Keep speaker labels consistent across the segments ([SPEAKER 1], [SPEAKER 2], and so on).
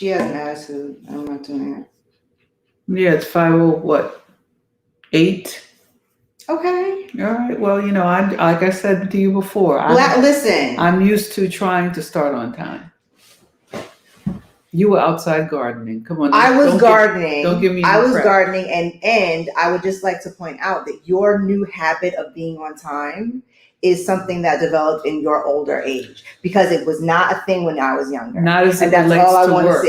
[SPEAKER 1] She has an attitude. I'm not doing it.
[SPEAKER 2] Yeah, it's 5:08.
[SPEAKER 1] Okay.
[SPEAKER 2] All right. Well, like I said to you before,
[SPEAKER 1] Listen.
[SPEAKER 2] I'm used to trying to start on time. You were outside gardening. Come on.
[SPEAKER 1] I was gardening.
[SPEAKER 2] Don't give me
[SPEAKER 1] I was
[SPEAKER 2] crap.
[SPEAKER 1] gardening, and I would just like to point out that your new habit of being on time is something that developed in your older age, because it was not a thing when I was younger.
[SPEAKER 2] Not as it relates to work.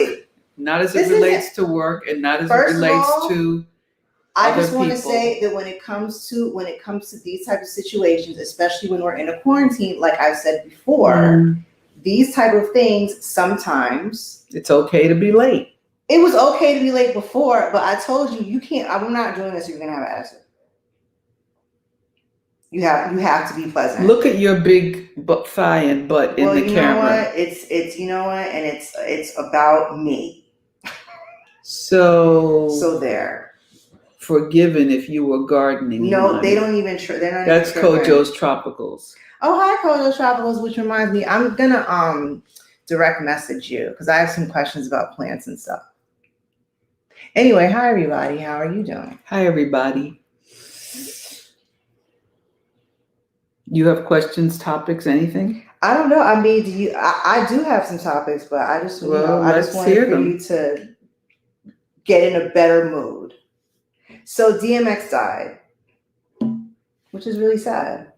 [SPEAKER 2] Not as it relates to work, and not as it relates to.
[SPEAKER 1] I just want to say that when it comes to these types of situations, especially when we're in a quarantine, like I've said before, these type of things, sometimes
[SPEAKER 2] it's okay to be late.
[SPEAKER 1] It was okay to be late before, but I told you can't. I'm not doing this. You're gonna have an attitude. You have to be pleasant.
[SPEAKER 2] Look at your big thigh and butt in the camera.
[SPEAKER 1] Well, you know what? It's you know what, and it's about me. So there.
[SPEAKER 2] Forgiven if you were gardening.
[SPEAKER 1] No, they don't even. They're not.
[SPEAKER 2] That's Kojo's Tropicals.
[SPEAKER 1] Oh, hi, Kojo's Tropicals, which reminds me, I'm gonna direct message you because I have some questions about plants and stuff. Anyway, hi everybody. How are you doing?
[SPEAKER 2] Hi everybody. You have questions, topics, anything?
[SPEAKER 1] I don't know. I mean, I do have some topics, but I just I just wanted for you to get in a better mood. So DMX died, which is really sad.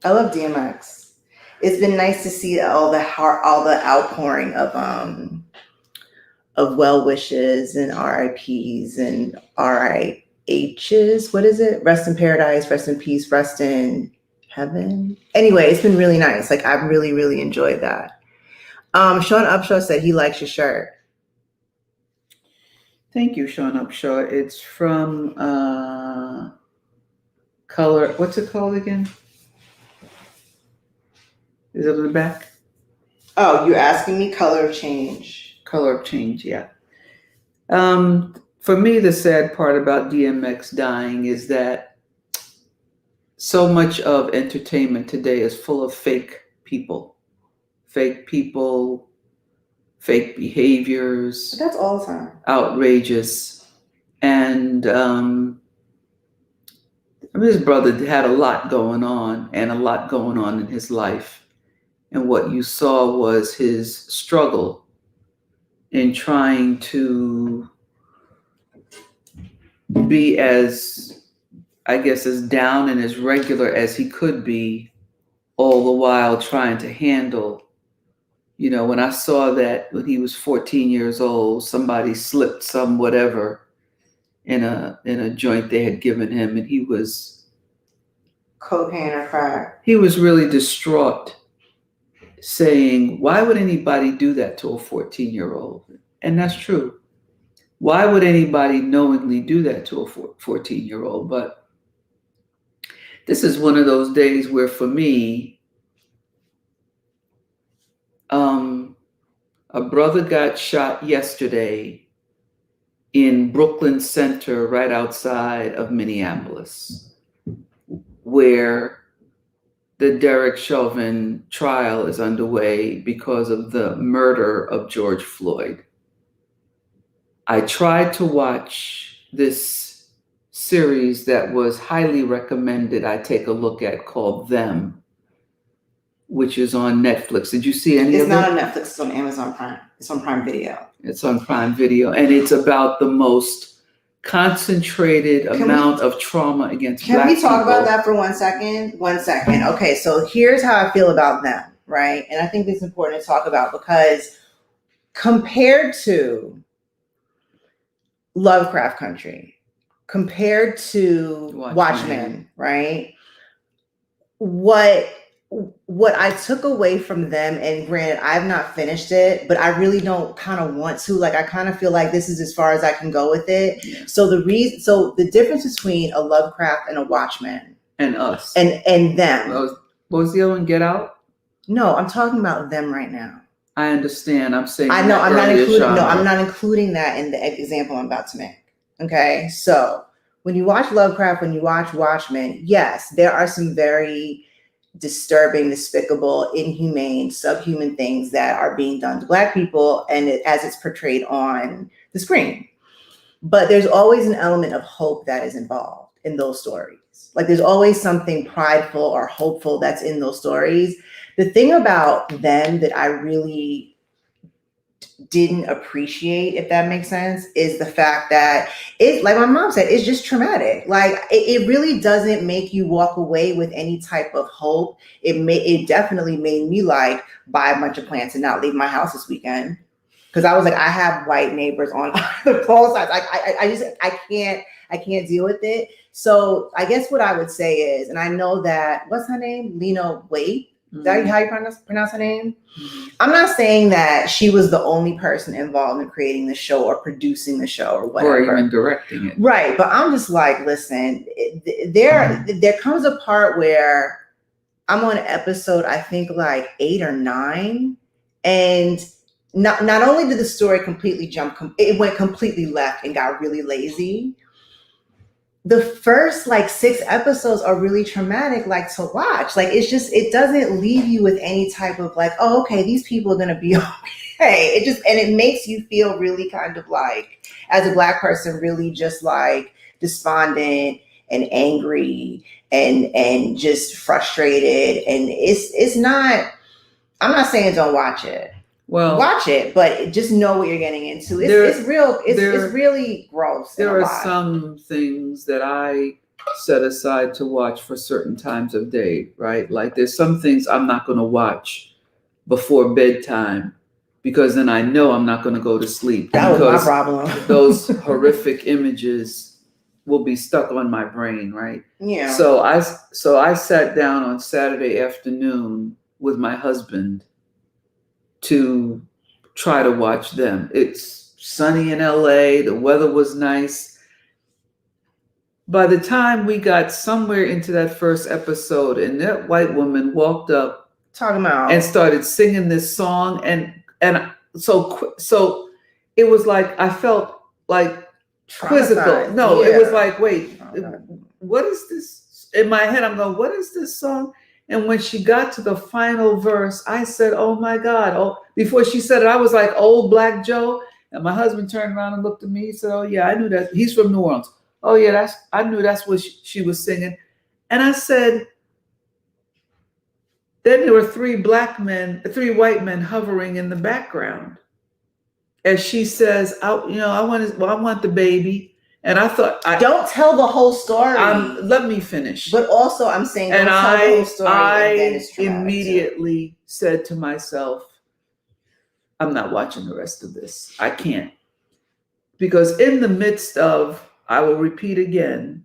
[SPEAKER 1] I love DMX. It's been nice to see all the outpouring of well wishes and RIPs and RIHs. What is it? Rest in paradise, rest in peace, rest in heaven. Anyway, it's been really nice. Like, I've really, really enjoyed that. Sean Upshaw said he likes your shirt.
[SPEAKER 2] Thank you, Sean Upshaw. It's from Color. What's it called again? Is it on the back?
[SPEAKER 1] Oh, you're asking me Color of Change.
[SPEAKER 2] Color of Change, yeah. For me, the sad part about DMX dying is that so much of entertainment today is full of fake people, fake behaviors.
[SPEAKER 1] That's all the time.
[SPEAKER 2] Outrageous. And his brother had a lot going on in his life. And what you saw was his struggle in trying to be as down and as regular as he could be, all the while trying to handle, when I saw that when he was 14 years old, somebody slipped some whatever in a joint they had given him, and he was
[SPEAKER 1] cocaine or crack.
[SPEAKER 2] He was really distraught, saying, why would anybody do that to a 14-year-old? And that's true. Why would anybody knowingly do that to a 14-year-old? But this is one of those days where, for me, a brother got shot yesterday in Brooklyn Center, right outside of Minneapolis, where the Derek Chauvin trial is underway because of the murder of George Floyd. I tried to watch this series that was highly recommended I take a look at, called Them, which is on Netflix. Did you see any of it?
[SPEAKER 1] It's not on Netflix, it's on Amazon Prime. It's on Prime Video.
[SPEAKER 2] It's on Prime Video, and it's about the most concentrated amount of trauma against Black people.
[SPEAKER 1] Can we talk about that for 1 second? 1 second. Okay, so here's how I feel about Them, right? And I think it's important to talk about, because compared to Lovecraft Country, compared to Watchmen, right? What I took away from Them, and granted, I've not finished it, but I really don't kind of want to. Like, I kind of feel like this is as far as I can go with it. Yeah. So the difference between a Lovecraft and a Watchmen
[SPEAKER 2] and us
[SPEAKER 1] and Them.
[SPEAKER 2] What was the other one? Get Out?
[SPEAKER 1] No, I'm talking about Them right now.
[SPEAKER 2] I understand. I'm saying
[SPEAKER 1] I know. I'm not including that in the example I'm about to make. Okay, so when you watch Lovecraft, when you watch Watchmen, yes, there are some very disturbing, despicable, inhumane, subhuman things that are being done to Black people, and as it's portrayed on the screen. But there's always an element of hope that is involved in those stories. Like there's always something prideful or hopeful that's in those stories. The thing about them that I really didn't appreciate, if that makes sense, is the fact that it, like my mom said, it's just traumatic. Like it really doesn't make you walk away with any type of hope. It definitely made me like buy a bunch of plants and not leave my house this weekend. Because I was like, I have white neighbors on the both sides. Like I can't deal with it. So I guess what I would say is, and I know that, what's her name? Lena Waithe. Is that how you pronounce her name? I'm not saying that she was the only person involved in creating the show or producing the show or whatever.
[SPEAKER 2] Or even directing it.
[SPEAKER 1] Right. But I'm just like, listen, there comes a part where I'm on episode, I think like 8 or 9. And not only did the story completely it went completely left and got really lazy. The first like 6 episodes are really traumatic, like to watch. Like it doesn't leave you with any type of like, oh, okay, these people are gonna be okay. It makes you feel really kind of like, as a Black person, really just like despondent and angry and just frustrated. And it's not, I'm not saying don't watch it. Well, watch it, but just know what you're getting into. It's real. It's really gross.
[SPEAKER 2] There are some things that I set aside to watch for certain times of day, right? Like there's some things I'm not going to watch before bedtime because then I know I'm not going to go to sleep.
[SPEAKER 1] That was my problem.
[SPEAKER 2] Those horrific images will be stuck on my brain, right?
[SPEAKER 1] Yeah.
[SPEAKER 2] So I sat down on Saturday afternoon with my husband to try to watch them. It's sunny in LA. The weather was nice. By the time we got somewhere into that first episode and that white woman walked up
[SPEAKER 1] talking about
[SPEAKER 2] and started singing this song and so it was like I felt like quizzical. No, yeah. It was like, wait, what is this? In my head, I'm going, what is this song? And when she got to the final verse, I said, oh my God. Oh, before she said it, I was like, old Black Joe. And my husband turned around and looked at me. He said, oh yeah, I knew that. He's from New Orleans. Oh yeah, I knew that's what she was singing. And I said, then there were 3 white men hovering in the background. As she says, I want the baby. And I thought,
[SPEAKER 1] don't tell the whole story.
[SPEAKER 2] Let me finish.
[SPEAKER 1] But also, I'm saying, don't tell the whole story.
[SPEAKER 2] I immediately said to myself, I'm not watching the rest of this. I can't. Because in the midst of, I will repeat again,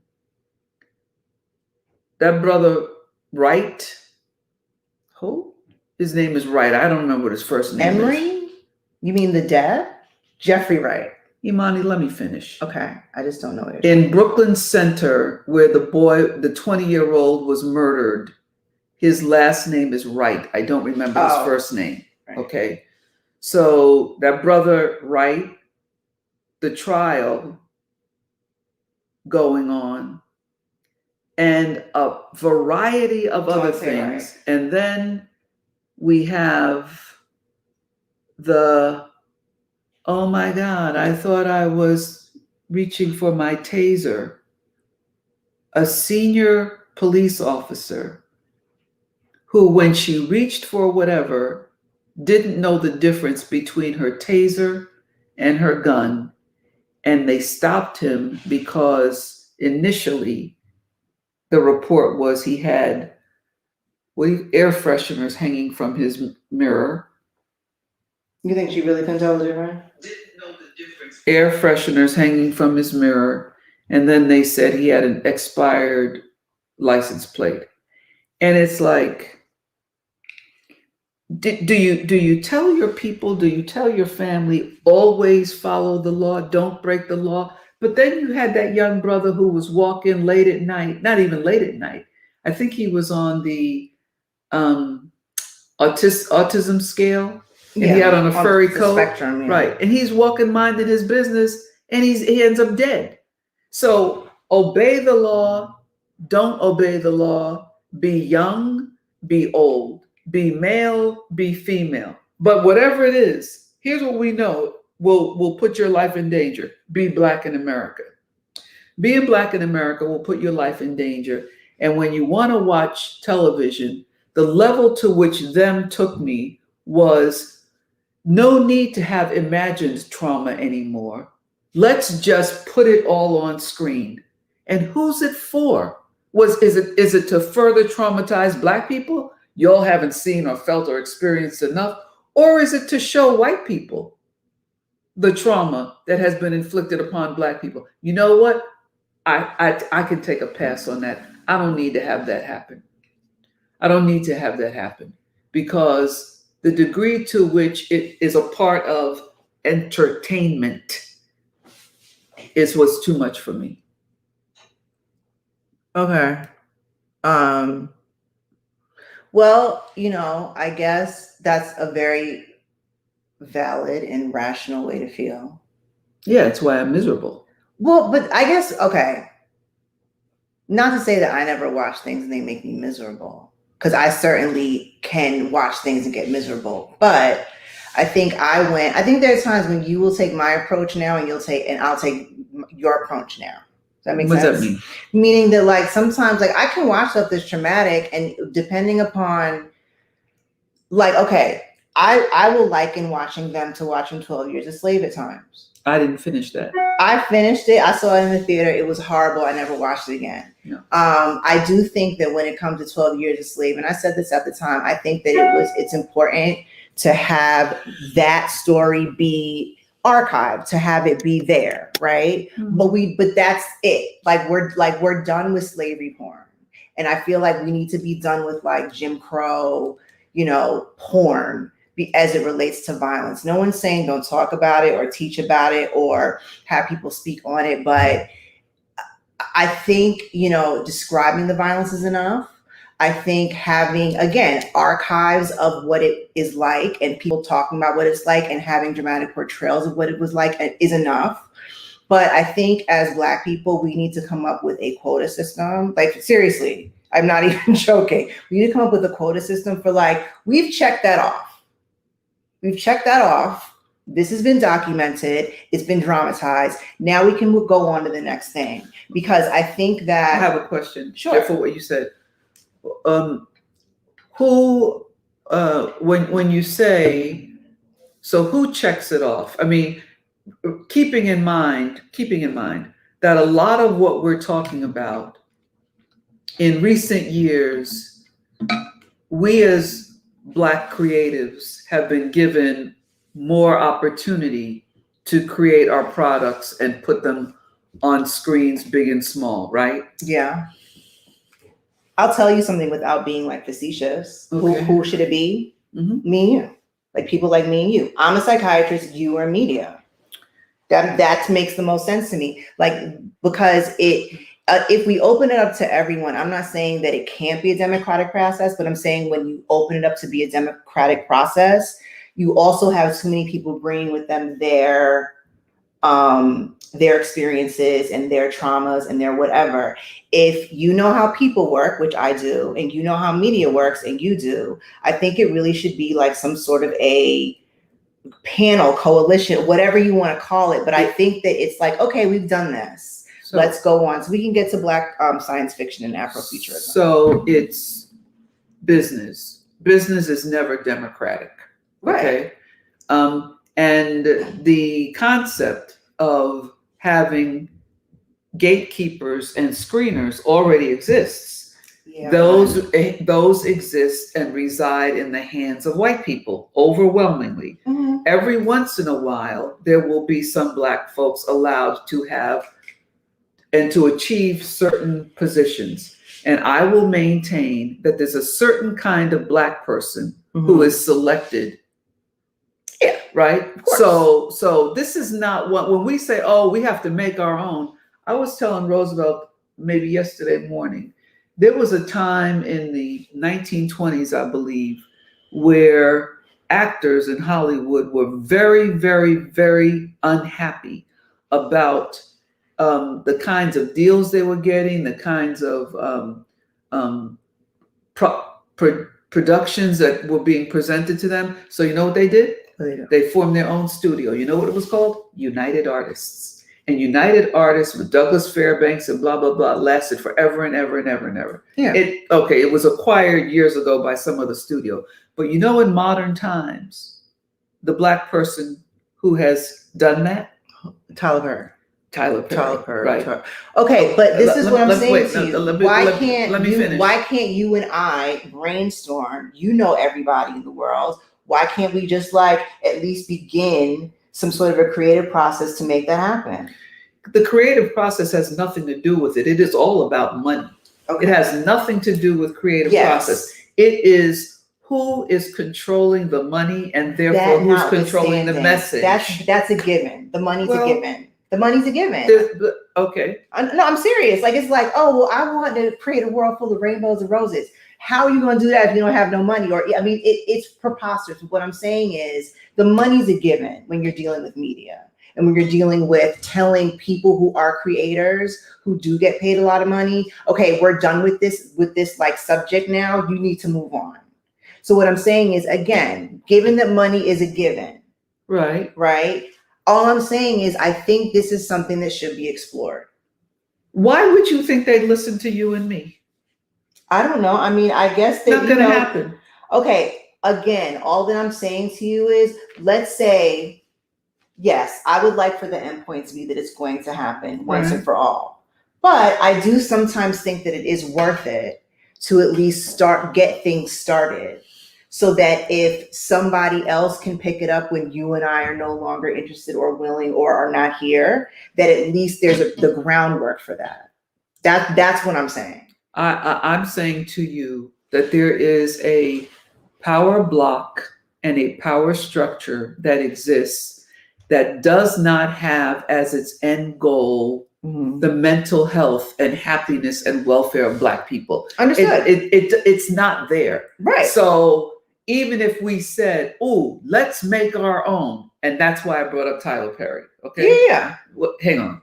[SPEAKER 2] that brother Wright, who? His name is Wright. I don't remember what his first name
[SPEAKER 1] is.
[SPEAKER 2] Emery?
[SPEAKER 1] You mean the dad? Jeffrey Wright.
[SPEAKER 2] Imani, let me finish.
[SPEAKER 1] Okay, I just don't know it.
[SPEAKER 2] In Brooklyn Center, where the 20-year-old was murdered, his last name is Wright. I don't remember his first name. Right. Okay, so that brother Wright, the trial going on, and a variety of other things. Right. And then we have oh my God, I thought I was reaching for my taser. A senior police officer who, when she reached for whatever, didn't know the difference between her taser and her gun. And they stopped him because initially the report was he had air fresheners hanging from his mirror.
[SPEAKER 1] You think she really couldn't tell the difference?
[SPEAKER 2] Didn't know the difference. Air fresheners hanging from his mirror. And then they said he had an expired license plate. And it's like, do you tell your people, do you tell your family, always follow the law, don't break the law? But then you had that young brother who was walking late at night, not even late at night. I think he was on the autism scale. And he had on a furry coat,
[SPEAKER 1] spectrum, yeah.
[SPEAKER 2] Right? And he's walking, minding his business, and he ends up dead. So obey the law, don't obey the law, be young, be old, be male, be female. But whatever it is, here's what we know will put your life in danger. Be Black in America. Being Black in America will put your life in danger. And when you want to watch television, the level to which them took me was no need to have imagined trauma anymore. Let's just put it all on screen. And who's it for? Is it to further traumatize Black people? Y'all haven't seen or felt or experienced enough? Or is it to show white people the trauma that has been inflicted upon Black people? You know what? I can take a pass on that. I don't need to have that happen. I don't need to have that happen, because the degree to which it is a part of entertainment was too much for me.
[SPEAKER 1] Okay. Well, I guess that's a very valid and rational way to feel.
[SPEAKER 2] Yeah, it's why I'm miserable.
[SPEAKER 1] Well, but I guess, okay. Not to say that I never watch things and they make me miserable, because I certainly can watch things and get miserable. But I think there's times when you will take my approach now and I'll take your approach now. Does that make sense?
[SPEAKER 2] What does that mean?
[SPEAKER 1] Meaning that, like, sometimes, like, I can watch stuff that's traumatic, and depending upon, like, okay, I will liken watching 12 Years a Slave at times.
[SPEAKER 2] I didn't finish that.
[SPEAKER 1] I finished it. I saw it in the theater. It was horrible. I never watched it again.
[SPEAKER 2] No.
[SPEAKER 1] I do think that when it comes to 12 Years a Slave, and I said this at the time, I think that it's important to have that story be archived, to have it be there, right? Mm-hmm. But that's it. Like we're done with slavery porn, and I feel like we need to be done with, like, Jim Crow, porn, as it relates to violence. No one's saying don't talk about it or teach about it or have people speak on it, but I think describing the violence is enough. I think having, again, archives of what it is like and people talking about what it's like and having dramatic portrayals of what it was like is enough. But I think as Black people, we need to come up with a quota system. Like, seriously, I'm not even joking. We need to come up with a quota system for, like, we've checked that off. We've checked that off. This has been documented. It's been dramatized. Now we can go on to the next thing. Because I think that...
[SPEAKER 2] I have a question.
[SPEAKER 1] Sure.
[SPEAKER 2] For what you said. When you say, so who checks it off? I mean, keeping in mind that a lot of what we're talking about in recent years, we as Black creatives have been given more opportunity to create our products and put them on screens, big and small, right?
[SPEAKER 1] Yeah. I'll tell you something without being, like, facetious.
[SPEAKER 2] Okay.
[SPEAKER 1] Who should it be?
[SPEAKER 2] Mm-hmm.
[SPEAKER 1] Me and you. Like, people like me and you. I'm a psychiatrist, you are media. That makes the most sense to me. Like, because if we open it up to everyone, I'm not saying that it can't be a democratic process, but I'm saying when you open it up to be a democratic process, you also have too many people bringing with them their experiences and their traumas and their whatever. If you know how people work, which I do, and you know how media works, and you do, I think it really should be like some sort of a panel, coalition, whatever you want to call it. But I think that it's like, okay, we've done this. So let's go on. So we can get to Black science fiction and Afrofuturism.
[SPEAKER 2] So it's business. Business is never democratic. Okay. Right. And the concept of having gatekeepers and screeners already exists. Yeah, those exist and reside in the hands of white people overwhelmingly. Mm-hmm. Every once in a while, there will be some Black folks allowed to have and to achieve certain positions. And I will maintain that there's a certain kind of Black person mm-hmm. who is selected. Yeah, right. So this is not what, when we say, oh, we have to make our own. I was telling Roosevelt maybe yesterday morning, there was a time in the 1920s, I believe, where actors in Hollywood were very, very, very unhappy about the kinds of deals they were getting, the kinds of productions that were being presented to them. So you know what they did? They formed their own studio. You know what it was called? United Artists. And United Artists with Douglas Fairbanks and blah, blah, blah lasted forever and ever and ever and ever.
[SPEAKER 1] Yeah.
[SPEAKER 2] It was acquired years ago by some other studio. But you know, in modern times, the Black person who has done that?
[SPEAKER 1] Tyler Perry.
[SPEAKER 2] Right.
[SPEAKER 1] Okay, but this is what I'm saying to you. Why
[SPEAKER 2] finish.
[SPEAKER 1] Can't you and I brainstorm? You know everybody in the world. Why can't we just like at least begin some sort of a creative process to make that happen?
[SPEAKER 2] The creative process has nothing to do with it. It is all about money. Okay. It has nothing to do with creative process. It is who is controlling the money and therefore who's controlling the message.
[SPEAKER 1] That's a given. The money's a given. The money's a given.
[SPEAKER 2] Okay.
[SPEAKER 1] No, I'm serious. Like, it's like, oh, well, I want to create a world full of rainbows and roses. How are you going to do that if you don't have no money? Or, I mean, it's preposterous. What I'm saying is the money's a given when you're dealing with media and when you're dealing with telling people who are creators who do get paid a lot of money, okay, we're done with this like subject now. You need to move on. So what I'm saying is, again, given that money is a given. Right. All I'm saying is I think this is something that should be explored.
[SPEAKER 2] Why would you think they'd listen to you and me?
[SPEAKER 1] I don't know. I mean, I guess
[SPEAKER 2] not going to happen.
[SPEAKER 1] Okay. Again, all that I'm saying to you is, let's say, yes, I would like for the endpoint to be that it's going to happen once and for all. But I do sometimes think that it is worth it to at least get things started so that if somebody else can pick it up when you and I are no longer interested or willing or are not here, that at least there's the groundwork for that. That's what I'm saying.
[SPEAKER 2] I'm saying to you that there is a power block and a power structure that exists that does not have as its end goal the mental health and happiness and welfare of Black people.
[SPEAKER 1] Understood.
[SPEAKER 2] It's not there.
[SPEAKER 1] Right.
[SPEAKER 2] So even if we said, "Oh, let's make our own," and that's why I brought up Tyler Perry. Okay.
[SPEAKER 1] Yeah.
[SPEAKER 2] Well, hang on.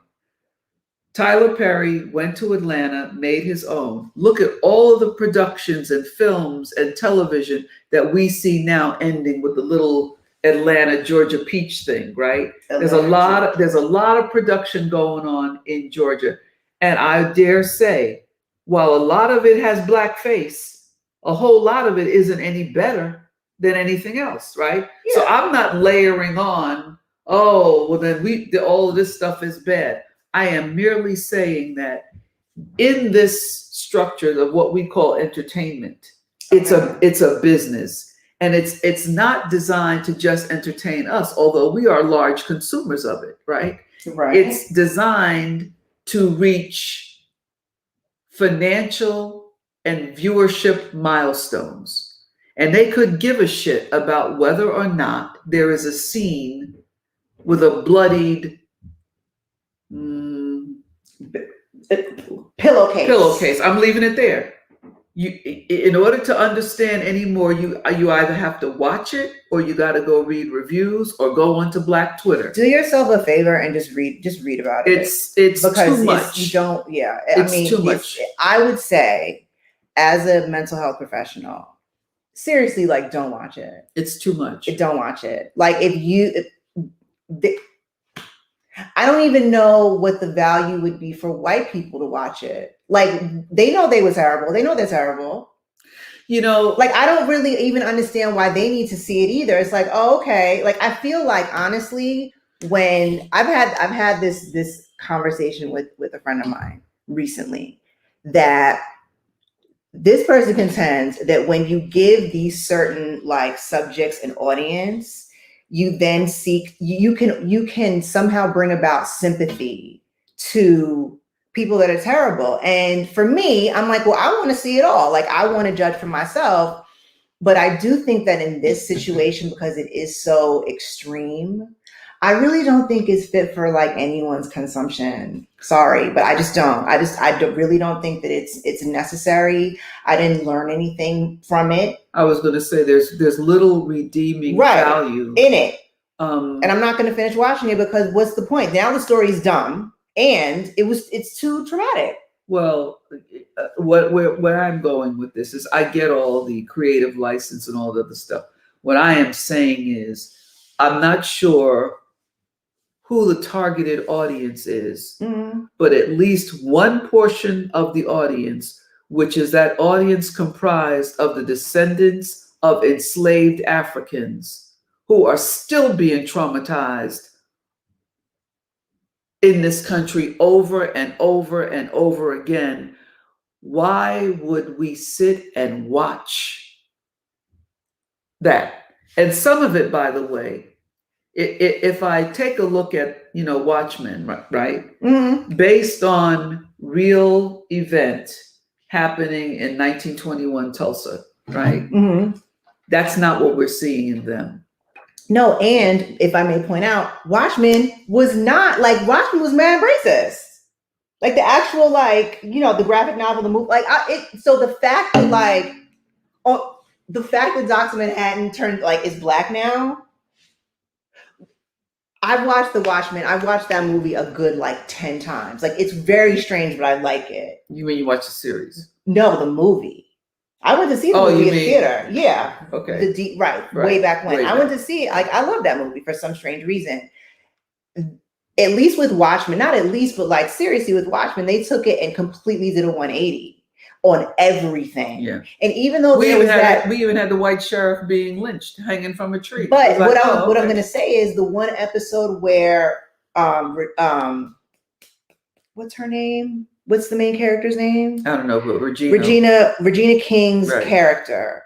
[SPEAKER 2] Tyler Perry went to Atlanta, made his own. Look at all of the productions and films and television that we see now ending with the little Atlanta, Georgia peach thing, right? There's a lot of production going on in Georgia. And I dare say, while a lot of it has blackface, a whole lot of it isn't any better than anything else, right? Yeah. So I'm not layering on, oh, well then all of this stuff is bad. I am merely saying that in this structure of what we call entertainment, it's a business, and it's not designed to just entertain us, although we are large consumers of it, right?
[SPEAKER 1] Right.
[SPEAKER 2] It's designed to reach financial and viewership milestones, and they could give a shit about whether or not there is a scene with a bloodied pillowcase. I'm leaving it there. In order to understand anymore, you either have to watch it or you got to go read reviews or go onto Black Twitter.
[SPEAKER 1] Do yourself a favor and just read about it.
[SPEAKER 2] It's too much.
[SPEAKER 1] You don't. Yeah,
[SPEAKER 2] it's too much.
[SPEAKER 1] I would say, as a mental health professional, seriously, like, don't watch it.
[SPEAKER 2] It's too much.
[SPEAKER 1] Don't watch it. Like, I don't even know what the value would be for white people to watch it. Like, they know they were terrible. They know they're terrible.
[SPEAKER 2] You know,
[SPEAKER 1] like, I don't really even understand why they need to see it either. It's like, oh, okay. Like, I feel like, honestly, when I've had this conversation with a friend of mine recently, that this person contends that when you give these certain like subjects an audience, you then you can somehow bring about sympathy to people that are terrible. And for me, I'm like, well, I want to see it all. Like, I want to judge for myself. But I do think that in this situation, because it is so extreme, I really don't think it's fit for like anyone's consumption. Sorry, but I just don't. I really don't think that it's necessary. I didn't learn anything from it.
[SPEAKER 2] I was going to say there's little redeeming value
[SPEAKER 1] in it. And I'm not going to finish watching it because what's the point? Now the story's dumb and it's too traumatic.
[SPEAKER 2] Well, where I'm going with this is I get all the creative license and all the other stuff. What I am saying is I'm not sure who the targeted audience is, but at least one portion of the audience, which is that audience comprised of the descendants of enslaved Africans who are still being traumatized in this country over and over and over again. Why would we sit and watch that? And some of it, by the way, if I take a look at, Watchmen, right?
[SPEAKER 1] Mm-hmm.
[SPEAKER 2] Based on real event happening in 1921 Tulsa, right?
[SPEAKER 1] Mm-hmm.
[SPEAKER 2] That's not what we're seeing in them.
[SPEAKER 1] No, and if I may point out, Watchmen was mad racist. Like the actual, the graphic novel, the movie, so the fact that Dr. Manhattan is black now. I've watched The Watchmen. I've watched that movie a good 10 times. It's very strange, but I like it.
[SPEAKER 2] You mean you watch the series?
[SPEAKER 1] No, the movie. I went to see the movie in the theater. Yeah.
[SPEAKER 2] Okay.
[SPEAKER 1] Right. Way back when. I went to see it. I love that movie for some strange reason. At least with Watchmen, not at least, but seriously with Watchmen, they took it and completely did a 180 on everything.
[SPEAKER 2] Yeah.
[SPEAKER 1] And even though
[SPEAKER 2] we even had the white sheriff being lynched, hanging from a tree.
[SPEAKER 1] But what I'm going to say is the one episode where what's her name? What's the main character's name?
[SPEAKER 2] I don't know, but Regina
[SPEAKER 1] King's character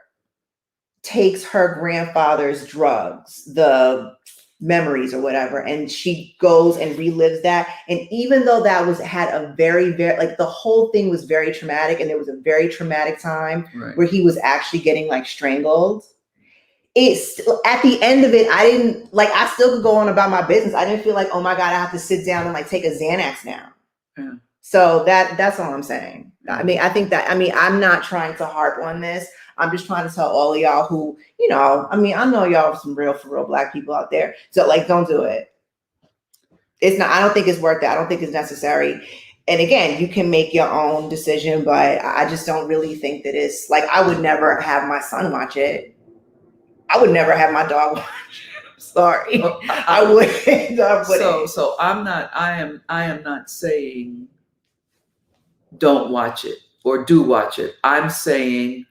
[SPEAKER 1] takes her grandfather's drugs, the memories or whatever, and she goes and relives that. And even though that had a very, very, the whole thing was very traumatic, and there was a very traumatic time where he was actually getting strangled. It's at the end of it, I didn't I still could go on about my business. I didn't feel oh my God, I have to sit down and take a Xanax now.
[SPEAKER 2] Yeah.
[SPEAKER 1] So that's all I'm saying. I'm not trying to harp on this. I'm just trying to tell all of y'all who, I know y'all are some real, for real black people out there. So don't do it. It's not, I don't think it's worth it. I don't think it's necessary. And again, you can make your own decision, but I just don't really think that it's I would never have my son watch it. I would never have my dog watch it. I'm sorry. I wouldn't.
[SPEAKER 2] So I am not saying don't watch it or do watch it. I'm saying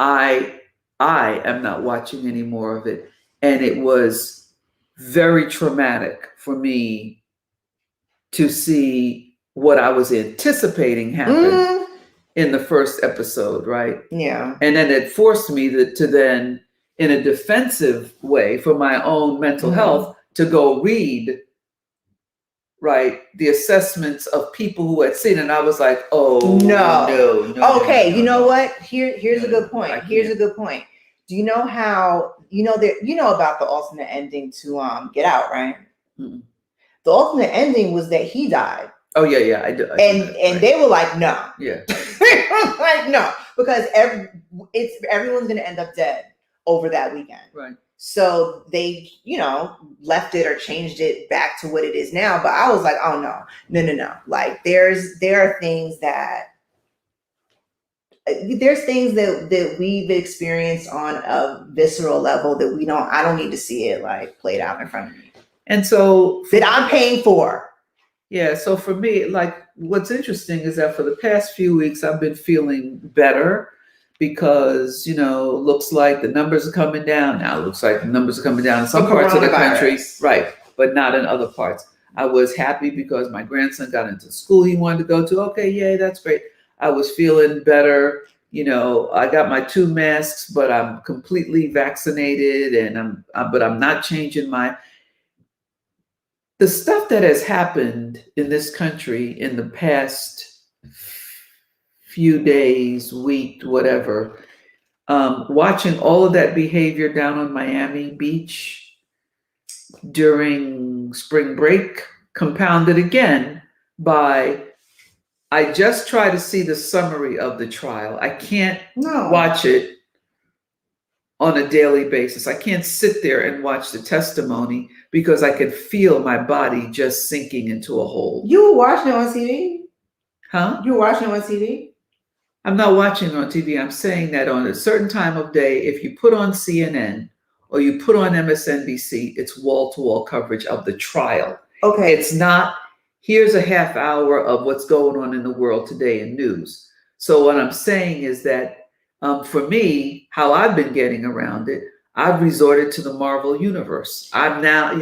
[SPEAKER 2] I am not watching any more of it. And it was very traumatic for me to see what I was anticipating happen in the first episode, right?
[SPEAKER 1] Yeah.
[SPEAKER 2] And then it forced me to then, in a defensive way for my own mental health, to go read the assessments of people who had seen it. And I was like, oh, no.
[SPEAKER 1] Okay, what? Here's a good point. Here's a good point. Do you know how, about the alternate ending to Get Out, right?
[SPEAKER 2] Mm-hmm.
[SPEAKER 1] The alternate ending was that he died.
[SPEAKER 2] Oh, yeah, I do.
[SPEAKER 1] And they were like, no.
[SPEAKER 2] Yeah.
[SPEAKER 1] No, because everyone's going to end up dead over that weekend.
[SPEAKER 2] Right.
[SPEAKER 1] So they, left it or changed it back to what it is now. But I was like, oh no. There are things that we've experienced on a visceral level that I don't need to see it played out in front of me.
[SPEAKER 2] And so
[SPEAKER 1] that I'm paying for.
[SPEAKER 2] Yeah. So for me, what's interesting is that for the past few weeks, I've been feeling better. Because, looks like the numbers are coming down. Now it looks like the numbers are coming down in some parts of the country. Right. But not in other parts. I was happy because my grandson got into school he wanted to go to. Okay, yay, that's great. I was feeling better. I got my 2 masks, but I'm completely vaccinated but I'm not changing the stuff that has happened in this country in the past few days, week, whatever, watching all of that behavior down on Miami Beach during spring break, compounded again by, I just try to see the summary of the trial. I can't watch it on a daily basis. I can't sit there and watch the testimony because I can feel my body just sinking into a hole.
[SPEAKER 1] You were watching it on TV?
[SPEAKER 2] Huh?
[SPEAKER 1] You're watching it on TV?
[SPEAKER 2] I'm not watching it on TV. I'm saying that on a certain time of day, if you put on CNN or you put on MSNBC, it's wall-to-wall coverage of the trial.
[SPEAKER 1] Okay.
[SPEAKER 2] It's not, here's a half hour of what's going on in the world today in news. So what I'm saying is that for me, how I've been getting around it, I've resorted to the Marvel universe. I'm now,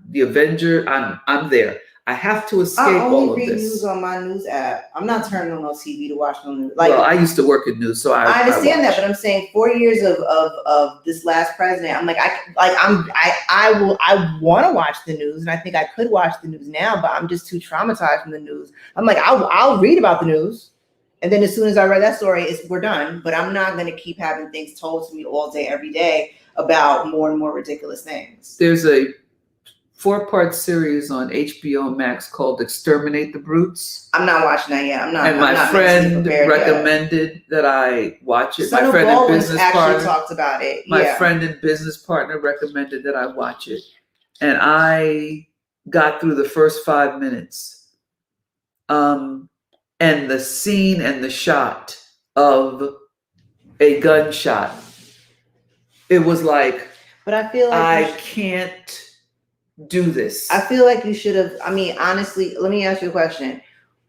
[SPEAKER 2] the Avenger, I'm there. I have to escape all of this.
[SPEAKER 1] I only read news on my news app. I'm not turning on no TV to watch no news. Like,
[SPEAKER 2] well, I used to work in news, so
[SPEAKER 1] I understand that, but I'm saying 4 years of this last president. I'm like, I want to watch the news, and I think I could watch the news now, but I'm just too traumatized from the news. I'm like, I'll read about the news, and then as soon as I read that story, we're done. But I'm not going to keep having things told to me all day, every day about more and more ridiculous things.
[SPEAKER 2] There's a 4-part series on HBO Max called Exterminate the Brutes.
[SPEAKER 1] I'm not watching that yet. I'm not.
[SPEAKER 2] And my friend recommended that I watch it. My friend and business partner
[SPEAKER 1] talked about it.
[SPEAKER 2] My friend and business partner recommended that I watch it. And I got through the first 5 minutes. And the scene and the shot of a gunshot, it was like,
[SPEAKER 1] but I feel like
[SPEAKER 2] I can't do this.
[SPEAKER 1] I feel like you should have. I mean, honestly, let me ask you a question.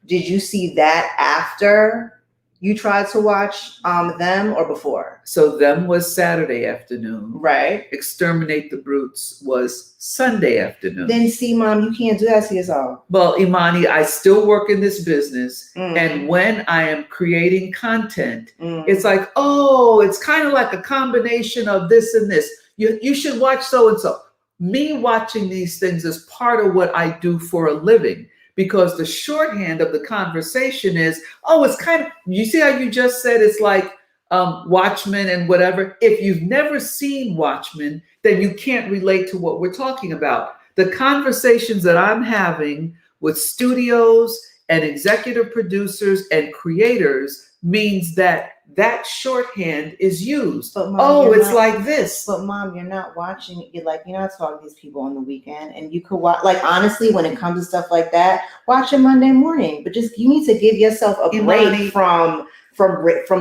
[SPEAKER 1] Did you see that after you tried to watch them or before?
[SPEAKER 2] So them was Saturday afternoon.
[SPEAKER 1] Right.
[SPEAKER 2] Exterminate the Brutes was Sunday afternoon.
[SPEAKER 1] Then see, Mom, you can't do that to yourself.
[SPEAKER 2] Well, Imani, I still work in this business. And when I am creating content, it's like, oh, it's kind of like a combination of this and this. You should watch so-and-so. Me watching these things is part of what I do for a living, because the shorthand of the conversation is, oh, it's kind of, you see how you just said it's like Watchmen and whatever. If you've never seen Watchmen, then you can't relate to what we're talking about. The conversations that I'm having with studios and executive producers and creators means that shorthand is used.
[SPEAKER 1] But Mom,
[SPEAKER 2] it's like this.
[SPEAKER 1] But Mom, you're not watching it. You're not talking to these people on the weekend, and you could watch. Like, honestly, when it comes to stuff like that, watch it Monday morning. But you need to give yourself a break from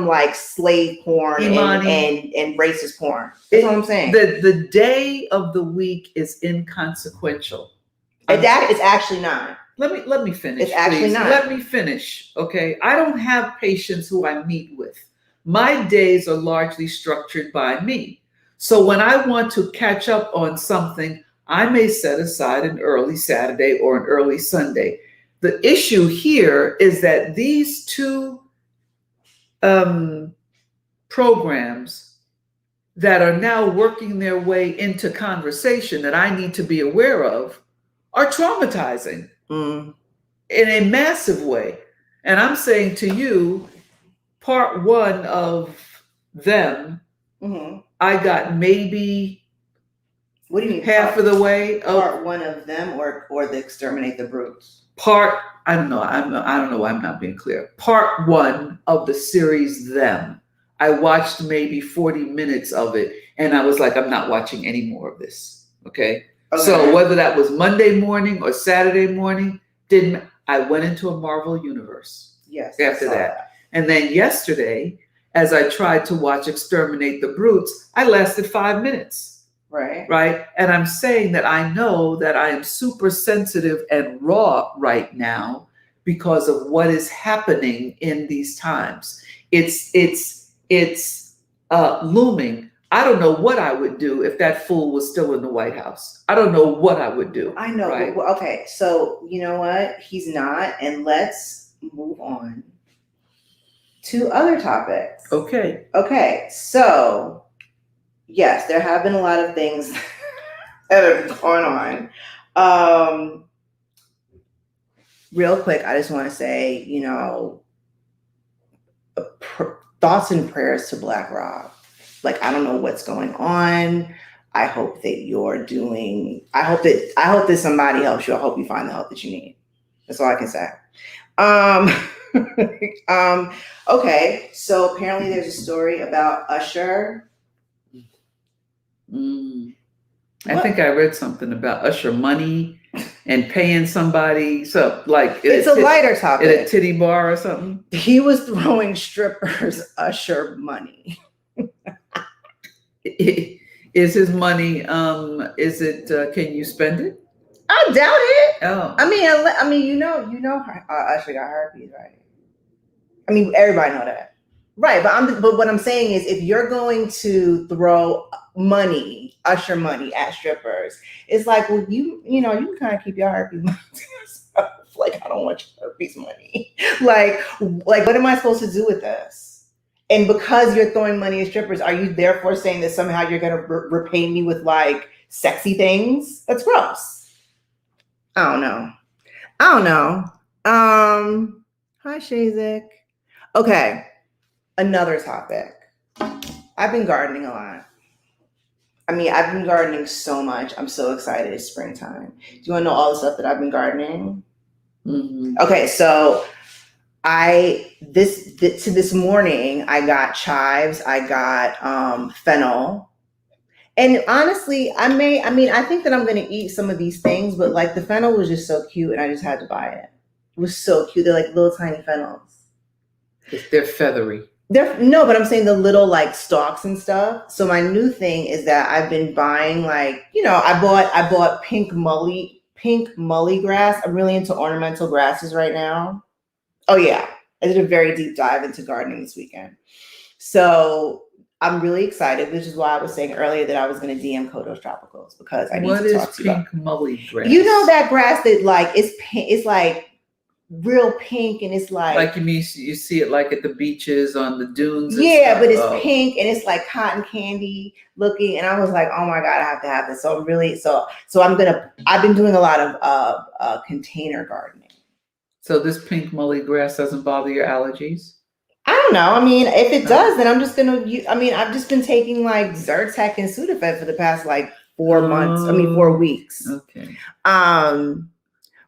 [SPEAKER 1] like slave porn and racist porn. That's what I'm saying.
[SPEAKER 2] The day of the week is inconsequential.
[SPEAKER 1] That is actually not.
[SPEAKER 2] Let me finish.
[SPEAKER 1] It's actually
[SPEAKER 2] please.
[SPEAKER 1] not.
[SPEAKER 2] Let me finish. Okay. I don't have patients who I meet with. My days are largely structured by me. So when I want to catch up on something, I may set aside an early Saturday or an early Sunday. The issue here is that these two programs that are now working their way into conversation that I need to be aware of are traumatizing in a massive way. And I'm saying to you, part one of them, I got maybe
[SPEAKER 1] what do you mean
[SPEAKER 2] half of the way.
[SPEAKER 1] Part one of them or the Exterminate the Brutes?
[SPEAKER 2] I don't know. I don't know why I'm not being clear. Part one of the series Them. I watched maybe 40 minutes of it and I was like, I'm not watching any more of this. Okay. So whether that was Monday morning or Saturday morning, I went into a Marvel universe.
[SPEAKER 1] Yes.
[SPEAKER 2] After that. And then yesterday, as I tried to watch Exterminate the Brutes, I lasted 5 minutes. Right. And I'm saying that I know that I am super sensitive and raw right now because of what is happening in these times. It's looming. I don't know what I would do if that fool was still in the White House. I don't know what I would do.
[SPEAKER 1] I know. Right? Well, okay. So you know what? He's not. And let's move on to other topics. Okay. So yes, there have been a lot of things that have gone on. Real quick, I just want to say, thoughts and prayers to Black Rob. Like, I don't know what's going on. I hope that I hope that somebody helps you. I hope you find the help that you need. That's all I can say. Okay. So apparently there's a story about Usher.
[SPEAKER 2] I think I read something about usher money and paying somebody. So like
[SPEAKER 1] it's a lighter topic.
[SPEAKER 2] At a titty bar or something.
[SPEAKER 1] He was throwing strippers usher money.
[SPEAKER 2] Is his money? Is it? Can you spend it?
[SPEAKER 1] I doubt it.
[SPEAKER 2] Oh,
[SPEAKER 1] I mean, you know, Usher got herpes, right? I mean, everybody know that, right? But what I'm saying is, if you're going to throw money, Usher money at strippers, it's like, well, you can kind of keep your herpes money to yourself. Like, I don't want your herpes money. like, what am I supposed to do with this? And because you're throwing money at strippers, are you therefore saying that somehow you're going to repay me with like sexy things? That's gross. I don't know. Hi, Shazak. Okay, another topic. I've been gardening a lot. I mean, I've been gardening so much. I'm so excited. It's springtime. Do you want to know all the stuff that I've been gardening?
[SPEAKER 2] Mm-hmm.
[SPEAKER 1] Okay, so this morning I got chives. I got fennel. And honestly, I think that I'm going to eat some of these things, but like the fennel was just so cute and I just had to buy it. It was so cute. They're like little tiny fennels.
[SPEAKER 2] They're feathery.
[SPEAKER 1] No, but I'm saying the little like stalks and stuff. So my new thing is that I've been buying like, I bought pink mully grass. I'm really into ornamental grasses right now. Oh yeah. I did a very deep dive into gardening this weekend. So I'm really excited, which is why I was saying earlier that I was going to DM Kodos Tropicals because I need to talk to you about.
[SPEAKER 2] What is pink mully grass?
[SPEAKER 1] You know that grass that like it's like real pink and it's like
[SPEAKER 2] you mean you see it like at the beaches on the dunes.
[SPEAKER 1] Yeah, but it's pink and it's like cotton candy looking, and I was like, oh my god, I have to have this. So I'm really I've been doing a lot of container gardening.
[SPEAKER 2] So this pink mully grass doesn't bother your allergies?
[SPEAKER 1] I don't know. I mean, if it does, then I'm just gonna. I've just been taking like Zyrtec and Sudafed for the past like 4 months. 4 weeks.
[SPEAKER 2] Okay.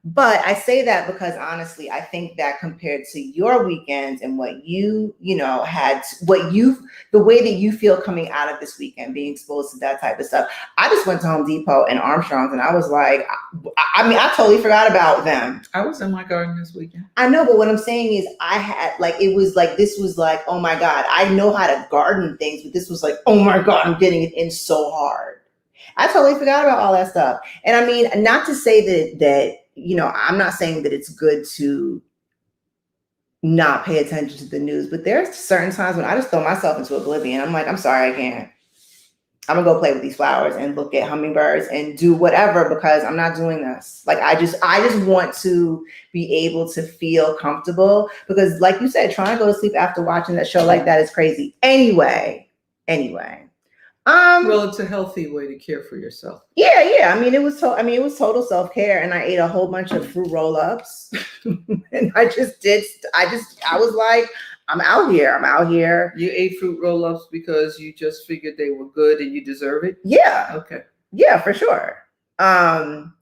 [SPEAKER 1] But I say that because honestly, I think that compared to your weekends and what you had, the way that you feel coming out of this weekend, being exposed to that type of stuff. I just went to Home Depot and Armstrong's and I was like, I totally forgot about them.
[SPEAKER 2] I was in my garden this weekend.
[SPEAKER 1] I know, but what I'm saying is this was like, oh my God, I know how to garden things, but this was like, oh my God, I'm getting it in so hard. I totally forgot about all that stuff. And I mean, not to say that I'm not saying that it's good to not pay attention to the news, but there's certain times when I just throw myself into oblivion. I'm like, I'm sorry, I can't. I'm gonna go play with these flowers and look at hummingbirds and do whatever because I'm not doing this. Like I just want to be able to feel comfortable because like you said, trying to go to sleep after watching that show like that is crazy. Anyway.
[SPEAKER 2] Well, it's a healthy way to care for yourself.
[SPEAKER 1] Yeah. It was total self-care, and I ate a whole bunch of fruit roll-ups, and I was like, I'm out here. You
[SPEAKER 2] ate fruit roll-ups because you just figured they were good and you deserve it?
[SPEAKER 1] Yeah.
[SPEAKER 2] Okay.
[SPEAKER 1] Yeah, for sure. In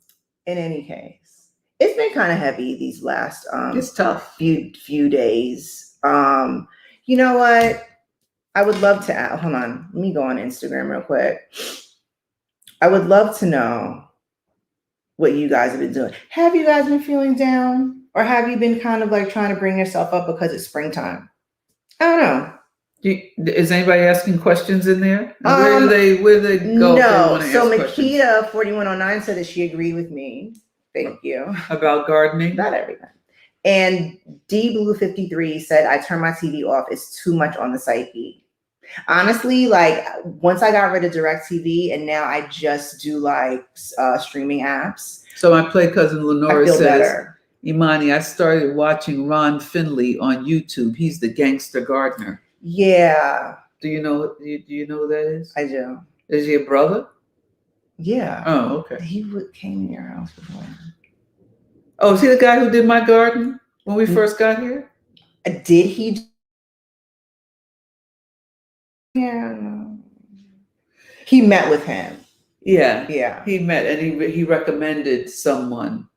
[SPEAKER 1] any case, it's been kind of heavy these last
[SPEAKER 2] it's tough
[SPEAKER 1] few days. You know what? I would love to add, hold on, let me go on Instagram real quick. I would love to know what you guys have been doing. Have you guys been feeling down? Or have you been kind of like trying to bring yourself up because it's springtime? I don't know.
[SPEAKER 2] Is anybody asking questions in there? Where do they go?
[SPEAKER 1] No. So Makita 4109 said that she agreed with me. Thank you.
[SPEAKER 2] About gardening?
[SPEAKER 1] About everything. And D Blue 53 said, I turned my TV off. It's too much on the psyche. Honestly, like once I got rid of DirecTV and now I just do like streaming apps.
[SPEAKER 2] So my play cousin Lenora says,
[SPEAKER 1] better.
[SPEAKER 2] Imani, I started watching Ron Finley on YouTube. He's the gangster gardener.
[SPEAKER 1] Yeah.
[SPEAKER 2] Do you know who that is?
[SPEAKER 1] I do.
[SPEAKER 2] Is he a brother?
[SPEAKER 1] Yeah.
[SPEAKER 2] Oh, okay.
[SPEAKER 1] He came in your house before.
[SPEAKER 2] Oh, is he the guy who did my garden when we first got here?
[SPEAKER 1] Did he? Yeah. He met with him.
[SPEAKER 2] Yeah. He met and he recommended someone.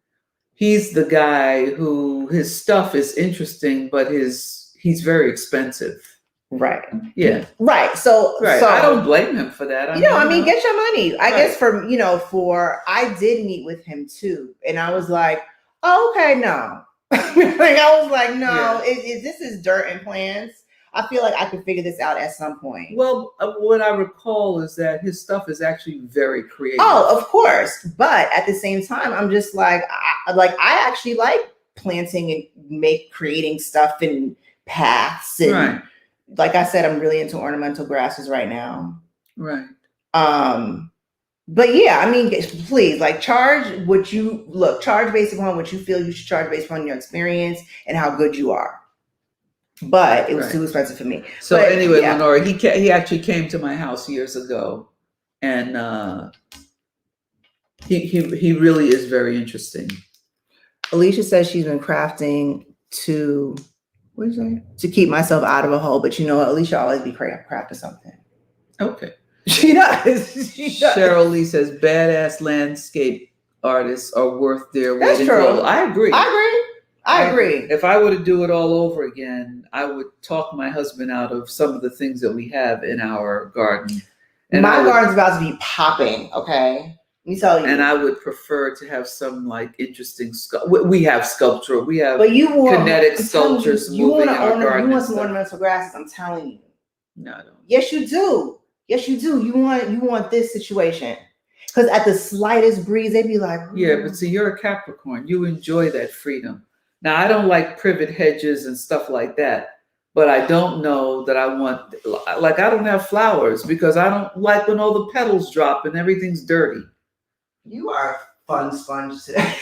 [SPEAKER 2] He's the guy who his stuff is interesting, but he's very expensive.
[SPEAKER 1] Right.
[SPEAKER 2] Yeah.
[SPEAKER 1] Right. So
[SPEAKER 2] I don't blame him for that.
[SPEAKER 1] I mean, get your money. I guess I did meet with him too. And I was like, oh, okay, no. I was like, no, this is dirt and plants. I feel like I could figure this out at some point.
[SPEAKER 2] Well, what I recall is that his stuff is actually very creative.
[SPEAKER 1] Oh, of course. But at the same time, I'm just like, I actually like planting and creating stuff and paths. And like I said, I'm really into ornamental grasses right now.
[SPEAKER 2] Right.
[SPEAKER 1] But yeah, I mean, please, charge based upon what you feel you should charge based upon your experience and how good you are. But it was too expensive for me.
[SPEAKER 2] So anyway, Lenora, he actually came to my house years ago, and he really is very interesting.
[SPEAKER 1] Alicia says she's been crafting to keep myself out of a hole, but you know what? Alicia always be crafting something.
[SPEAKER 2] Okay.
[SPEAKER 1] She does.
[SPEAKER 2] Cheryl Lee says badass landscape artists are worth their weight in gold. I agree. If I were to do it all over again, I would talk my husband out of some of the things that we have in our garden. And my garden's
[SPEAKER 1] about to be popping, okay? Let me tell you.
[SPEAKER 2] And I would prefer to have some interesting we have sculpture. We have kinetic sculptures moving in our garden.
[SPEAKER 1] You want some ornamental grasses, I'm telling you.
[SPEAKER 2] No, I don't.
[SPEAKER 1] Yes, you do. Yes, you do. You want this situation. Because at the slightest breeze, they'd be like,
[SPEAKER 2] yeah, but see, you're a Capricorn. You enjoy that freedom. Now, I don't like privet hedges and stuff like that, but I don't know that I want, I don't have flowers because I don't like when all the petals drop and everything's dirty.
[SPEAKER 1] You are a fun sponge today.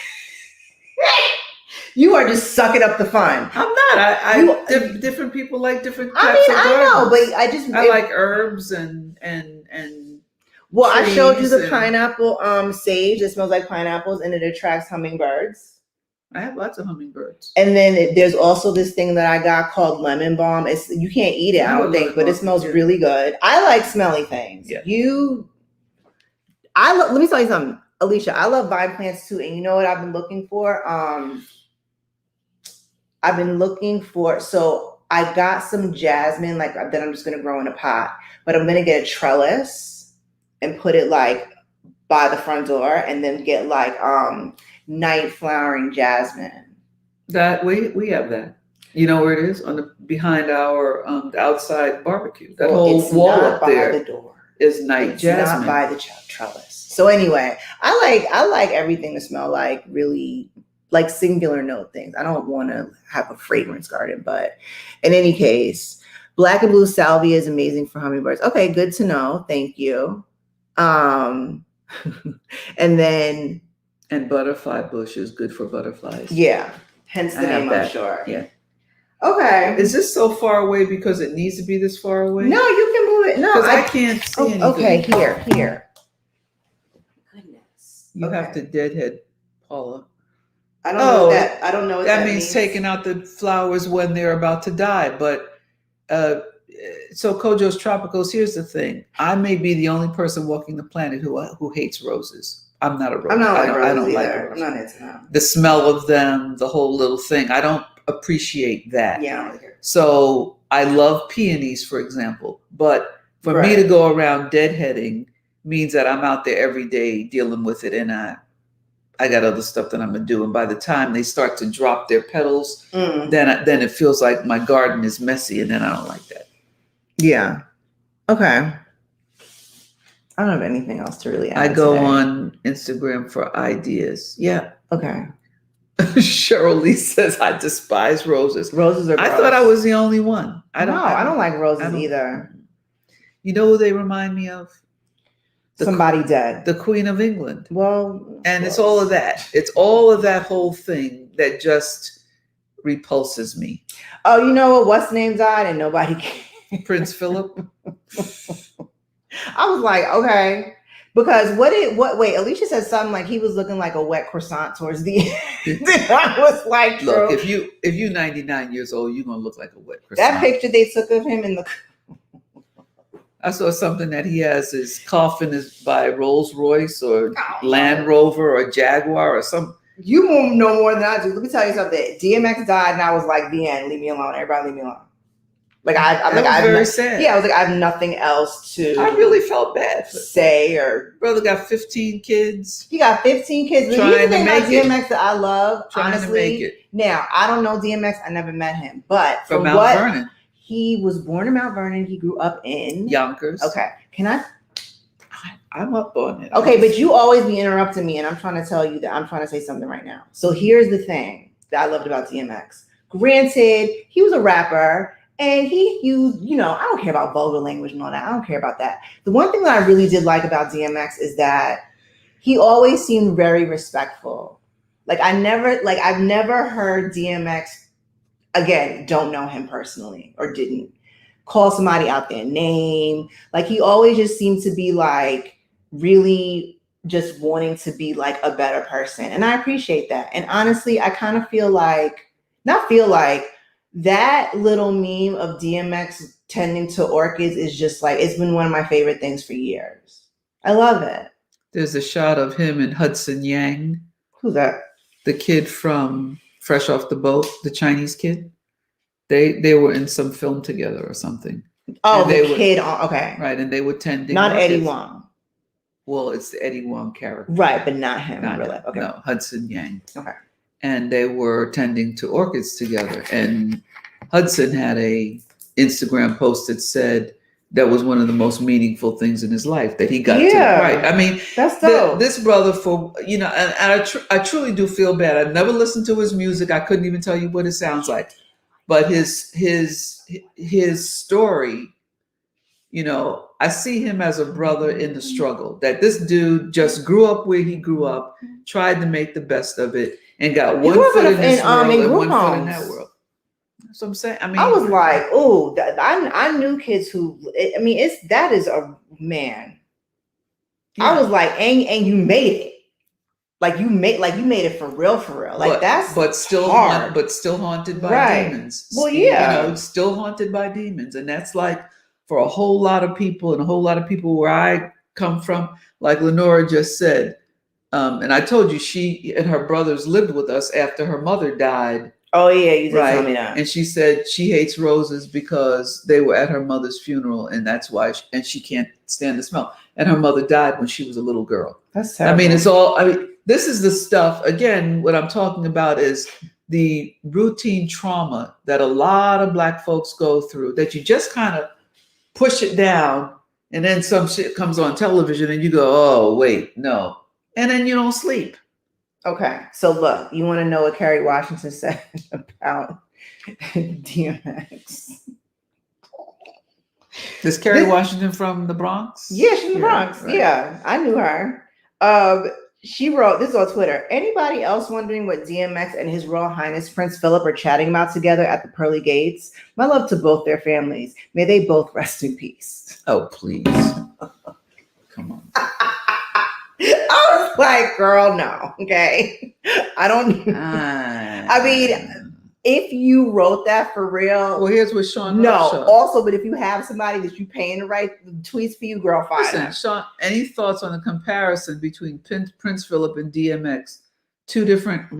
[SPEAKER 1] You are just sucking up the fun.
[SPEAKER 2] I'm not. Different people like different types of gardens.
[SPEAKER 1] I know, but
[SPEAKER 2] I like herbs and
[SPEAKER 1] well, I showed you the pineapple sage. It smells like pineapples and it attracts hummingbirds.
[SPEAKER 2] I have lots of hummingbirds.
[SPEAKER 1] And then there's also this thing that I got called lemon balm. You can't eat it, I don't think, but it smells really good. I like smelly things.
[SPEAKER 2] Yeah.
[SPEAKER 1] Let me tell you something, Alicia. I love vine plants too, and you know what I've been looking for? So I got some jasmine that I'm just gonna grow in a pot, but I'm gonna get a trellis and put it by the front door, and then get night flowering jasmine.
[SPEAKER 2] That we have that. You know where it is? Behind our outside barbecue. That whole wall up there
[SPEAKER 1] the door.
[SPEAKER 2] Is night jasmine.
[SPEAKER 1] Not by the trellis. So anyway, I like everything to smell really singular note things. I don't want to have a fragrance garden, but in any case, black and blue salvia is amazing for hummingbirds. Okay, good to know. Thank you. And then.
[SPEAKER 2] And butterfly bush is good for butterflies.
[SPEAKER 1] Yeah. Hence the name, I'm sure.
[SPEAKER 2] Yeah.
[SPEAKER 1] Okay.
[SPEAKER 2] Is this so far away because it needs to be this far away?
[SPEAKER 1] No, you can move it. No,
[SPEAKER 2] because I can't see anything.
[SPEAKER 1] Okay, here. Goodness.
[SPEAKER 2] You have to deadhead Paula.
[SPEAKER 1] I don't know that. I don't know what
[SPEAKER 2] that means. Taking out the flowers when they're about to die. But so Kojo's Tropicals, here's the thing. I may be the only person walking the planet who hates roses. I'm not a rose.
[SPEAKER 1] I'm not
[SPEAKER 2] I don't like
[SPEAKER 1] roses. I'm not into them.
[SPEAKER 2] The smell of them, the whole little thing. I don't appreciate that.
[SPEAKER 1] Yeah, I don't like it.
[SPEAKER 2] So I love peonies, for example. But for me to go around deadheading means that I'm out there every day dealing with it, and I got other stuff that I'm gonna do. And by the time they start to drop their petals, then it feels like my garden is messy, and then I don't like that.
[SPEAKER 1] Yeah. Okay. I don't have anything else to really add.
[SPEAKER 2] I go on Instagram for ideas. Yeah.
[SPEAKER 1] Okay.
[SPEAKER 2] Cheryl Lee says, I despise roses.
[SPEAKER 1] Roses are gross.
[SPEAKER 2] I thought I was the only one. I
[SPEAKER 1] don't like roses either.
[SPEAKER 2] You know who they remind me of?
[SPEAKER 1] Somebody dead.
[SPEAKER 2] The Queen of England.
[SPEAKER 1] Well.
[SPEAKER 2] And it's all of that. It's all of that whole thing that just repulses me.
[SPEAKER 1] Oh, you know what? What's name died and nobody came.
[SPEAKER 2] Prince Philip.
[SPEAKER 1] I was like, okay, because wait, Alicia said something like he was looking like a wet croissant towards the end. I was like,
[SPEAKER 2] look, if you're 99 years old, you're gonna look like a wet croissant.
[SPEAKER 1] That picture they took of him in the.
[SPEAKER 2] I saw something that he has his coffin is by Rolls Royce or Land Rover or Jaguar or some.
[SPEAKER 1] You won't know more than I do. Let me tell you something. DMX died, and I was like, the end. Leave me alone. Everybody, leave me alone. Like I'm
[SPEAKER 2] very sad.
[SPEAKER 1] Yeah, I was like, I have nothing else to.
[SPEAKER 2] I really felt bad.
[SPEAKER 1] Say or
[SPEAKER 2] brother got 15 kids.
[SPEAKER 1] He got 15 kids. Here's the thing about DMX that I love, honestly. Now I don't know DMX. I never met him, but
[SPEAKER 2] from Mount Vernon.
[SPEAKER 1] He was born in Mount Vernon. He grew up in
[SPEAKER 2] Yonkers.
[SPEAKER 1] Okay, can I?
[SPEAKER 2] I'm up on it.
[SPEAKER 1] Okay, but you always be interrupting me, and I'm trying to tell you that I'm trying to say something right now. So here's the thing that I loved about DMX. Granted, he was a rapper. And he used, I don't care about vulgar language and all that. I don't care about that. The one thing that I really did like about DMX is that he always seemed very respectful. I've never heard DMX, again, don't know him personally or didn't call somebody out their name. He always just seemed to be really just wanting to be a better person. And I appreciate that. And honestly, I kind of that little meme of DMX tending to orchids is just it's been one of my favorite things for years. I love it.
[SPEAKER 2] There's a shot of him and Hudson Yang.
[SPEAKER 1] Who's that?
[SPEAKER 2] The kid from Fresh Off the Boat, the Chinese kid. They were in some film together or something.
[SPEAKER 1] Oh, kid. Okay.
[SPEAKER 2] Right, and they were tending.
[SPEAKER 1] Not orchids. Eddie Wong.
[SPEAKER 2] Well, it's the Eddie Wong character.
[SPEAKER 1] Right, but not him in real life. Okay.
[SPEAKER 2] No, Hudson Yang.
[SPEAKER 1] Okay.
[SPEAKER 2] And they were tending to orchids together. And Hudson had a Instagram post that said that was one of the most meaningful things in his life that he got to. Right. I mean,
[SPEAKER 1] that's dope.
[SPEAKER 2] This brother and I truly do feel bad. I've never listened to his music. I couldn't even tell you what it sounds like. But his story, I see him as a brother in the struggle, that this dude just grew up where he grew up, tried to make the best of it, and got one foot in this world and one foot in that world. That's what I'm saying. I mean,
[SPEAKER 1] I was like, oh, I knew kids who, that is a man. Yeah. I was like, and you made it. You made it for real. But still
[SPEAKER 2] hard. But still haunted by demons.
[SPEAKER 1] Well, yeah.
[SPEAKER 2] Still haunted by demons. And that's for a whole lot of people and a whole lot of people where I come from, like Lenora just said. And I told you she and her brothers lived with us after her mother died.
[SPEAKER 1] Oh yeah, you did tell me that.
[SPEAKER 2] And she said she hates roses because they were at her mother's funeral, and that's why. She can't stand the smell. And her mother died when she was a little girl.
[SPEAKER 1] That's terrible.
[SPEAKER 2] This is the stuff. Again, what I'm talking about is the routine trauma that a lot of Black folks go through. That you just kind of push it down, and then some shit comes on television, and you go, "Oh wait, no." And then you don't sleep.
[SPEAKER 1] Okay. So look, you want to know what Kerry Washington said about DMX?
[SPEAKER 2] Is Kerry Washington from the Bronx?
[SPEAKER 1] Yeah, she's from the Bronx. Right. Yeah, I knew her. She wrote, this is on Twitter, anybody else wondering what DMX and His Royal Highness Prince Philip are chatting about together at the pearly gates? My love to both their families. May they both rest in peace.
[SPEAKER 2] Oh, please. Come on.
[SPEAKER 1] I was like, girl, no. Okay. I don't. I mean, if you wrote that for real.
[SPEAKER 2] Well, here's what Sean.
[SPEAKER 1] No, also, but if you have somebody that you paying to write tweets for you, girl, fine.
[SPEAKER 2] Listen, Sean, any thoughts on the comparison between Prince Philip and DMX? Two different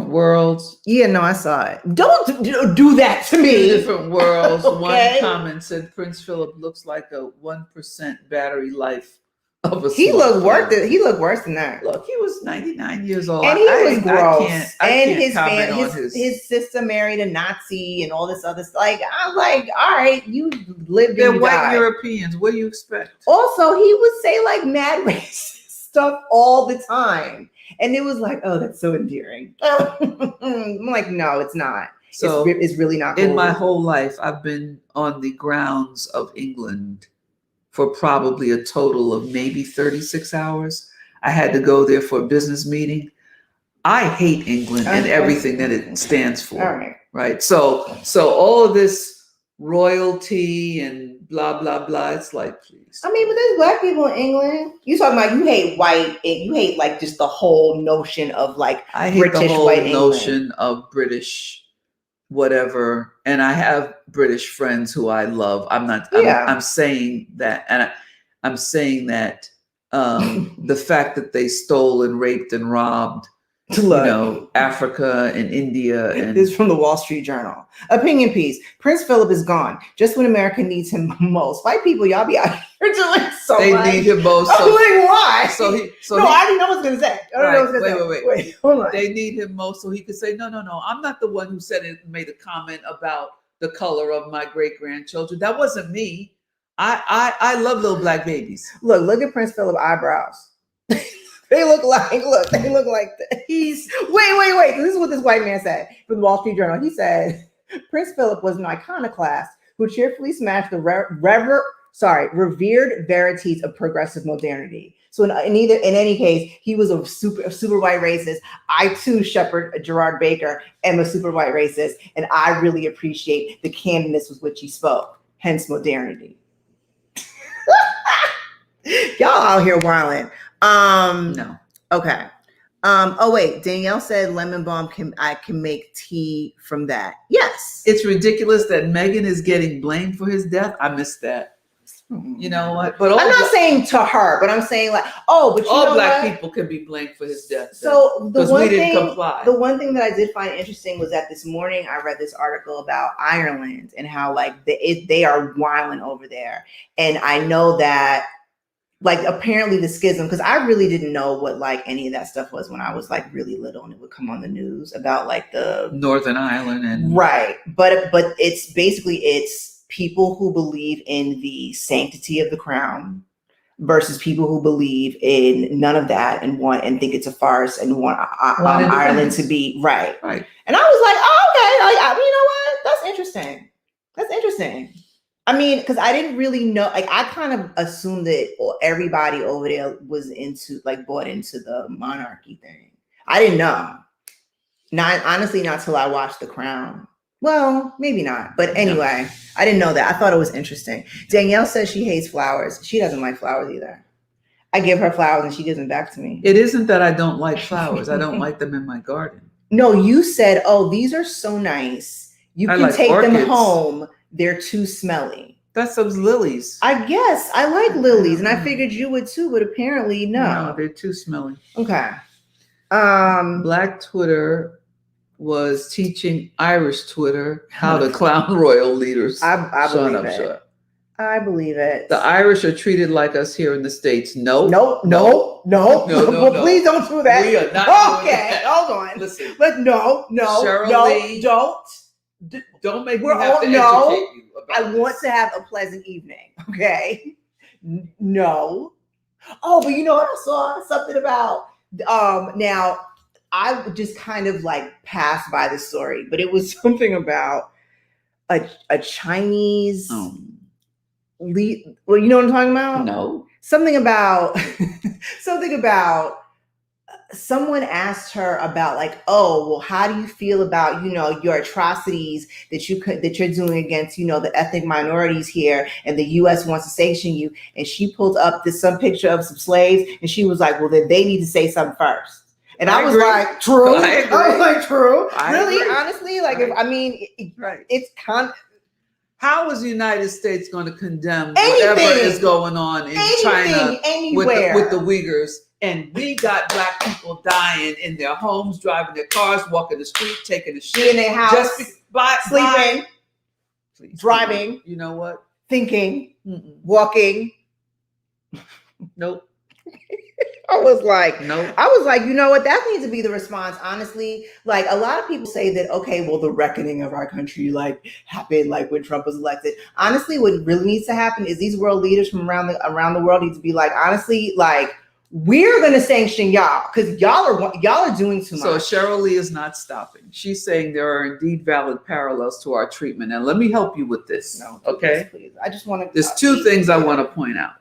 [SPEAKER 2] worlds.
[SPEAKER 1] Yeah, no, I saw it. Don't do that to me.
[SPEAKER 2] Two different worlds. Okay. One comment said Prince Philip looks like a 1% battery life.
[SPEAKER 1] He looked worse than that.
[SPEAKER 2] Look, he was 99 years old.
[SPEAKER 1] And he was gross.
[SPEAKER 2] And
[SPEAKER 1] his sister married a Nazi and all this other stuff. I'm like, all right, you lived.
[SPEAKER 2] They're white Europeans. What do you expect?
[SPEAKER 1] Also, he would say mad racist stuff all the time. And it was like, oh, that's so endearing. I'm like, no, it's not. So it's really not cool.
[SPEAKER 2] In my whole life, I've been on the grounds of England for probably a total of maybe 36 hours. I had to go there for a business meeting. I hate England and everything that it stands for.
[SPEAKER 1] All right.
[SPEAKER 2] Right. So all of this royalty and blah, blah, blah. It's like, please.
[SPEAKER 1] I mean, but there's Black people in England. You talking about you hate white, and you hate just the whole notion of
[SPEAKER 2] I hate
[SPEAKER 1] British
[SPEAKER 2] the whole
[SPEAKER 1] white
[SPEAKER 2] notion
[SPEAKER 1] England.
[SPEAKER 2] Of British whatever, and I have British friends who I love. I'm saying that, and I'm saying that the fact that they stole and raped and robbed Africa and India. And
[SPEAKER 1] this is from the Wall Street Journal. Opinion piece. Prince Philip is gone. Just when America needs him most. White people, y'all be out here doing so
[SPEAKER 2] they
[SPEAKER 1] much.
[SPEAKER 2] They need him most.
[SPEAKER 1] So, like, why?
[SPEAKER 2] I
[SPEAKER 1] already know what I was going to say.
[SPEAKER 2] Wait, hold on. They need him most so he could say, no, I'm not the one who said it, made a comment about the color of my great-grandchildren. That wasn't me. I love little black babies.
[SPEAKER 1] Look at Prince Philip eyebrows. They look like he's wait. This is what this white man said from the Wall Street Journal. He said Prince Philip was an iconoclast who cheerfully smashed the revered verities of progressive modernity. So in any case, he was a super white racist. I too, Shepherd Gerard Baker, am a super white racist, and I really appreciate the candidness with which he spoke. Hence modernity. Y'all out here wilding.
[SPEAKER 2] No.
[SPEAKER 1] Okay. Oh wait, Danielle said lemon balm I can make tea from that. Yes.
[SPEAKER 2] It's ridiculous that Meghan is getting blamed for his death. I missed that. You know what? But
[SPEAKER 1] I'm not saying to her, but I'm saying like, but
[SPEAKER 2] all black people can be blamed for his death.
[SPEAKER 1] So the one thing that I did find interesting was that this morning I read this article about Ireland and how like they are wilding over there, and I know that. Like apparently the schism, because I really didn't know what like any of that stuff was when I was like really little and it would come on the news about like the
[SPEAKER 2] Northern Ireland and
[SPEAKER 1] right. But it's basically people who believe in the sanctity of the crown versus people who believe in none of that and think it's a farce and want Ireland to be right.
[SPEAKER 2] Right.
[SPEAKER 1] And I was like, oh, okay, you know what? That's interesting. I mean, because I didn't really know, like, I kind of assumed that everybody over there was bought into the monarchy thing. I didn't know. Honestly, not till I watched The Crown. Well, maybe not. But anyway, I didn't know that. I thought it was interesting. Danielle says she hates flowers. She doesn't like flowers either. I give her flowers and she gives them back to me.
[SPEAKER 2] It isn't that I don't like flowers. I don't like them in my garden.
[SPEAKER 1] No, you said, oh, these are so nice. You can take orchids. Them home. They're too smelly.
[SPEAKER 2] That's those lilies.
[SPEAKER 1] I guess. I like lilies, and I figured you would too, but apparently no.
[SPEAKER 2] No, they're too smelly.
[SPEAKER 1] Okay.
[SPEAKER 2] Black Twitter was teaching Irish Twitter how to clown royal leaders.
[SPEAKER 1] I believe it. I believe it.
[SPEAKER 2] The Irish are treated like us here in the States. No.
[SPEAKER 1] Please don't do that.
[SPEAKER 2] We are not doing
[SPEAKER 1] that. Hold on.
[SPEAKER 2] Listen.
[SPEAKER 1] But no,
[SPEAKER 2] don't make me have to educate you about this.
[SPEAKER 1] Want to have a pleasant evening. Okay. No. Oh, but you know what I saw? Something about now I just kind of like passed by the story, but it was something about a Chinese well, you know what I'm talking about?
[SPEAKER 2] No.
[SPEAKER 1] Something about someone asked her about like, oh, well, how do you feel about, your atrocities that you're doing against, the ethnic minorities here, and the US wants to sanction you. And she pulled up some picture of some slaves, and she was like, well, then they need to say something first. And I was like, true. I was like, true. Really? Honestly, like, it's kind of.
[SPEAKER 2] How is the United States going to condemn whatever is going on in China with the Uyghurs? And we got black people dying in their homes, driving their cars, walking the street, taking a shit
[SPEAKER 1] in their house, sleeping, driving.
[SPEAKER 2] You know what?
[SPEAKER 1] Thinking, walking.
[SPEAKER 2] Nope.
[SPEAKER 1] I was like,
[SPEAKER 2] nope.
[SPEAKER 1] I was like, you know what? That needs to be the response. Honestly, like a lot of people say that, okay, well, the reckoning of our country happened when Trump was elected. Honestly, what really needs to happen is these world leaders from around the world need to be like, honestly, we're going to sanction y'all because y'all are doing too much.
[SPEAKER 2] So Cheryl Lee is not stopping. She's saying there are indeed valid parallels to our treatment. And let me help you with this.
[SPEAKER 1] No,
[SPEAKER 2] okay?
[SPEAKER 1] Please. I just want to.
[SPEAKER 2] There's two things I want to point out.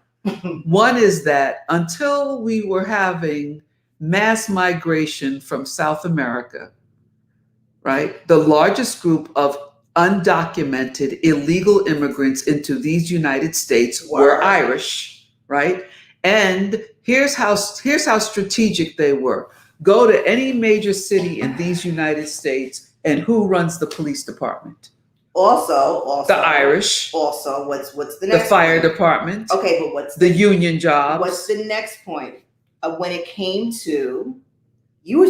[SPEAKER 2] One is that until we were having mass migration from South America, right? The largest group of undocumented illegal immigrants into these United States were Irish, right? And here's how strategic they were. Go to any major city in these United States, and who runs the police department?
[SPEAKER 1] Also,
[SPEAKER 2] the Irish.
[SPEAKER 1] Also, what's the next?
[SPEAKER 2] The fire department.
[SPEAKER 1] Okay, but what's
[SPEAKER 2] the union jobs?
[SPEAKER 1] What's the next point? When it came to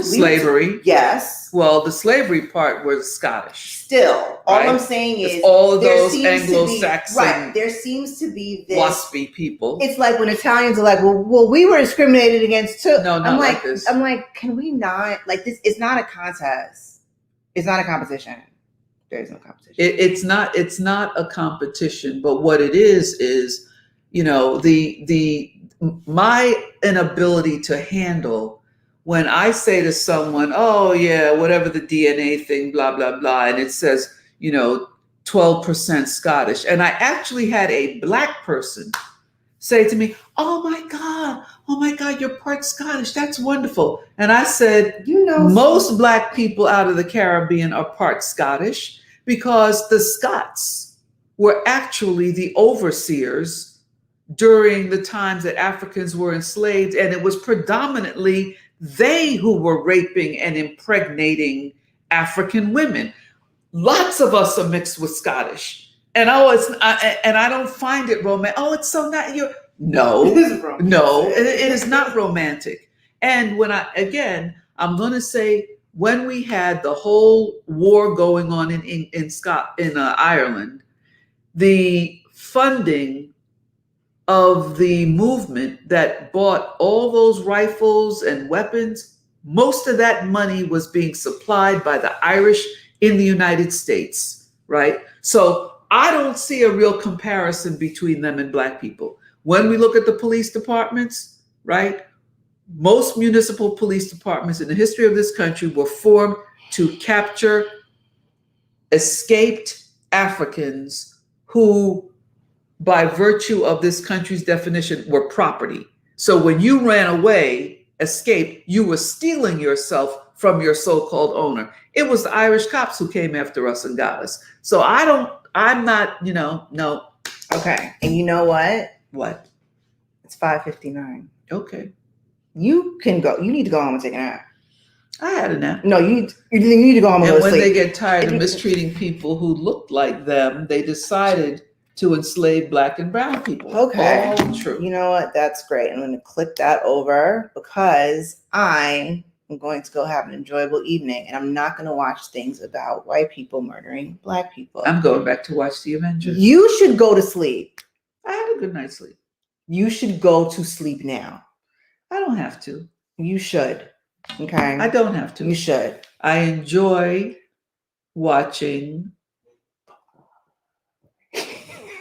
[SPEAKER 2] slavery.
[SPEAKER 1] Yes.
[SPEAKER 2] Well, the slavery part was Scottish.
[SPEAKER 1] Still, all
[SPEAKER 2] right?
[SPEAKER 1] I'm saying is
[SPEAKER 2] all of those Anglo-Saxon,
[SPEAKER 1] right? There seems to be this
[SPEAKER 2] waspy people.
[SPEAKER 1] It's like when Italians are like, well, we were discriminated against too.
[SPEAKER 2] No, not like this.
[SPEAKER 1] I'm like, can we not like this? It's not a contest. It's not a competition. There is no competition.
[SPEAKER 2] It's not a competition, but what it is my inability to handle when I say to someone, oh yeah, whatever the DNA thing, blah, blah, blah, and it says, 12% Scottish. And I actually had a Black person say to me, oh my God, you're part Scottish. That's wonderful. And I said, most Black people out of the Caribbean are part Scottish because the Scots were actually the overseers during the times that Africans were enslaved, and it was predominantly they who were raping and impregnating African women. Lots of us are mixed with Scottish, and I don't find it romantic. Oh, it's so not you. No, it is not romantic. And I'm going to say when we had the whole war going on in Ireland, the funding of the movement that bought all those rifles and weapons, most of that money was being supplied by the Irish in the United States, right? So I don't see a real comparison between them and Black people. When we look at the police departments, right? Most municipal police departments in the history of this country were formed to capture escaped Africans who, by virtue of this country's definition, were property. So when you ran away, escaped, you were stealing yourself from your so-called owner. It was the Irish cops who came after us and got us. So I'm not, no.
[SPEAKER 1] Okay. And you know what?
[SPEAKER 2] What?
[SPEAKER 1] It's 5:59.
[SPEAKER 2] Okay.
[SPEAKER 1] You can go. You need to go home and take a nap.
[SPEAKER 2] I had a nap.
[SPEAKER 1] No, you need to go home and go to sleep.
[SPEAKER 2] And when they get tired of mistreating people who looked like them, they decided to enslave Black and brown people.
[SPEAKER 1] Okay.
[SPEAKER 2] All true.
[SPEAKER 1] You know what? That's great. I'm going to click that over because I'm going to go have an enjoyable evening, and I'm not going to watch things about white people murdering Black people.
[SPEAKER 2] I'm going back to watch The Avengers.
[SPEAKER 1] You should go to sleep.
[SPEAKER 2] I had a good night's sleep.
[SPEAKER 1] You should go to sleep now.
[SPEAKER 2] I don't have to.
[SPEAKER 1] You should. Okay.
[SPEAKER 2] I don't have to.
[SPEAKER 1] You should.
[SPEAKER 2] I enjoy watching.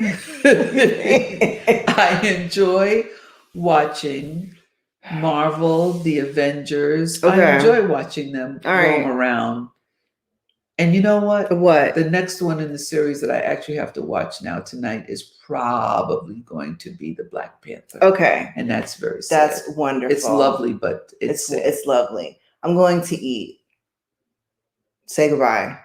[SPEAKER 2] I enjoy watching Marvel, The Avengers.
[SPEAKER 1] Okay.
[SPEAKER 2] I enjoy watching them roam around. And you know what?
[SPEAKER 1] What?
[SPEAKER 2] The next one in the series that I actually have to watch now tonight is probably going to be the Black Panther.
[SPEAKER 1] Okay.
[SPEAKER 2] And that's very sad.
[SPEAKER 1] That's wonderful.
[SPEAKER 2] It's lovely, but it's
[SPEAKER 1] lovely. I'm going to eat. Say goodbye.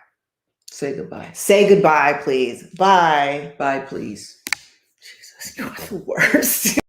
[SPEAKER 2] Say goodbye.
[SPEAKER 1] Say goodbye, please. Bye.
[SPEAKER 2] Bye, please.
[SPEAKER 1] Jesus, you're the worst.